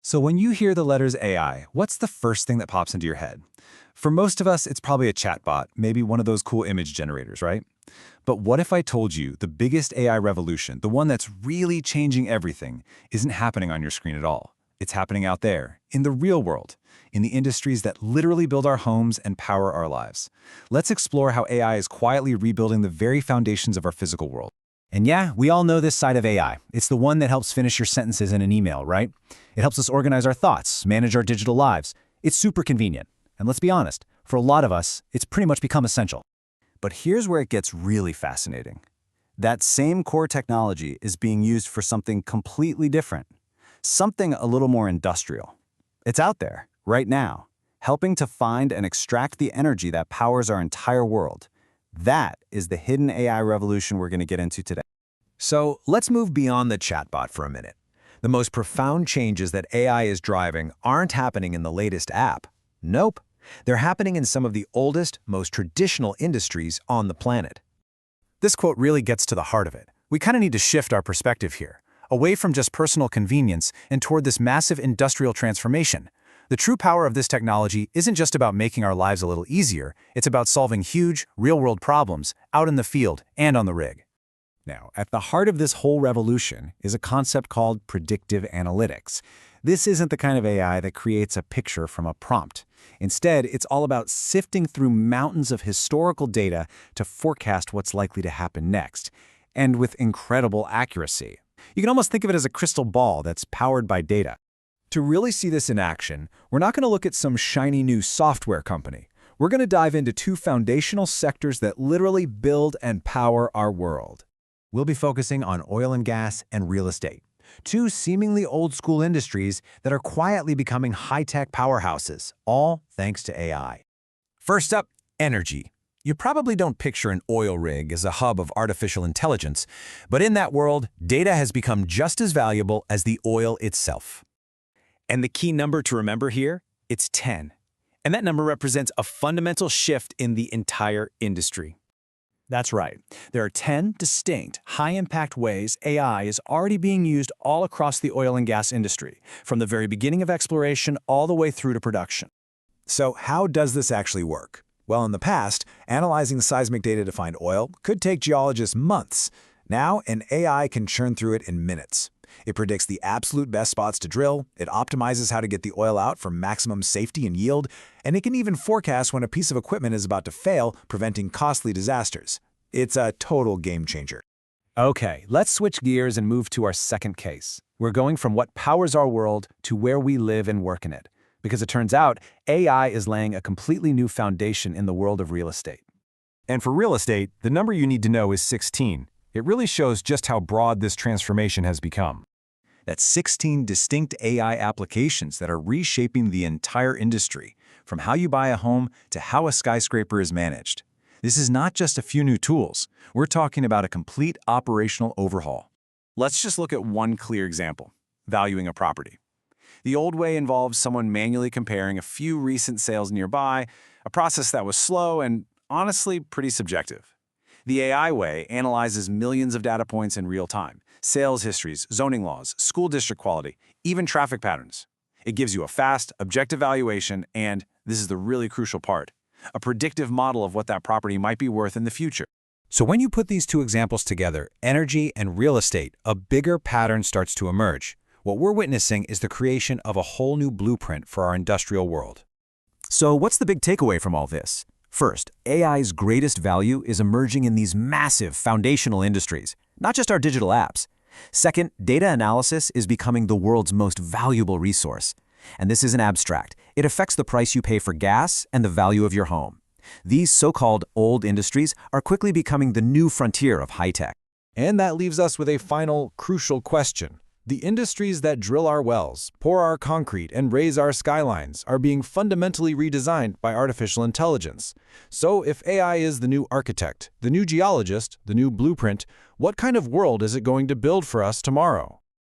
So when you hear the letters AI, what's the first thing that pops into your head? For most of us, it's probably a chatbot, maybe one of those cool image generators, right? But what if I told you the biggest AI revolution, the one that's really changing everything, isn't happening on your screen at all? It's happening out there, in the real world, in the industries that literally build our homes and power our lives. Let's explore how AI is quietly rebuilding the very foundations of our physical world. And yeah, we all know this side of AI. It's the one that helps finish your sentences in an email, right? It helps us organize our thoughts, manage our digital lives. It's super convenient. And let's be honest, for a lot of us, it's pretty much become essential. But here's where it gets really fascinating. That same core technology is being used for something completely different, something a little more industrial. It's out there, right now, helping to find and extract the energy that powers our entire world. That is the hidden AI revolution we're going to get into today. So let's move beyond the chatbot for a minute. The most profound changes that AI is driving aren't happening in the latest app. Nope. They're happening in some of the oldest, most traditional industries on the planet. This quote really gets to the heart of it. We kind of need to shift our perspective here, away from just personal convenience and toward this massive industrial transformation. The true power of this technology isn't just about making our lives a little easier, it's about solving huge, real-world problems out in the field and on the rig. Now, at the heart of this whole revolution is a concept called predictive analytics. This isn't the kind of AI that creates a picture from a prompt. Instead, it's all about sifting through mountains of historical data to forecast what's likely to happen next, and with incredible accuracy. You can almost think of it as a crystal ball that's powered by data. To really see this in action, we're not going to look at some shiny new software company. We're going to dive into two foundational sectors that literally build and power our world. We'll be focusing on oil and gas and real estate, two seemingly old-school industries that are quietly becoming high-tech powerhouses, all thanks to AI. First up, energy. You probably don't picture an oil rig as a hub of artificial intelligence, but in that world, data has become just as valuable as the oil itself. And the key number to remember here, it's 10. And that number represents a fundamental shift in the entire industry. That's right. There are 10 distinct, high-impact ways AI is already being used all across the oil and gas industry, from the very beginning of exploration all the way through to production. So how does this actually work? Well, in the past, analyzing the seismic data to find oil could take geologists months. Now, an AI can churn through it in minutes. It predicts the absolute best spots to drill, it optimizes how to get the oil out for maximum safety and yield, and it can even forecast when a piece of equipment is about to fail, preventing costly disasters. It's a total game changer. Okay, let's switch gears and move to our second case. We're going from what powers our world to where we live and work in it. Because it turns out, AI is laying a completely new foundation in the world of real estate. And for real estate, the number you need to know is 16. It really shows just how broad this transformation has become. That's 16 distinct AI applications that are reshaping the entire industry, from how you buy a home to how a skyscraper is managed. This is not just a few new tools. We're talking about a complete operational overhaul. Let's just look at one clear example: valuing a property. The old way involved someone manually comparing a few recent sales nearby, a process that was slow and, honestly, pretty subjective. The AI way analyzes millions of data points in real time: sales histories, zoning laws, school district quality, even traffic patterns. It gives you a fast, objective valuation and, this is the really crucial part, a predictive model of what that property might be worth in the future. So when you put these two examples together, energy and real estate, a bigger pattern starts to emerge. What we're witnessing is the creation of a whole new blueprint for our industrial world. So what's the big takeaway from all this? First, AI's greatest value is emerging in these massive foundational industries, not just our digital apps. Second, data analysis is becoming the world's most valuable resource. And this isn't abstract. It affects the price you pay for gas and the value of your home. These so-called old industries are quickly becoming the new frontier of high-tech. And that leaves us with a final, crucial question. The industries that drill our wells, pour our concrete, and raise our skylines are being fundamentally redesigned by artificial intelligence. So if AI is the new architect, the new geologist, the new blueprint, what kind of world is it going to build for us tomorrow?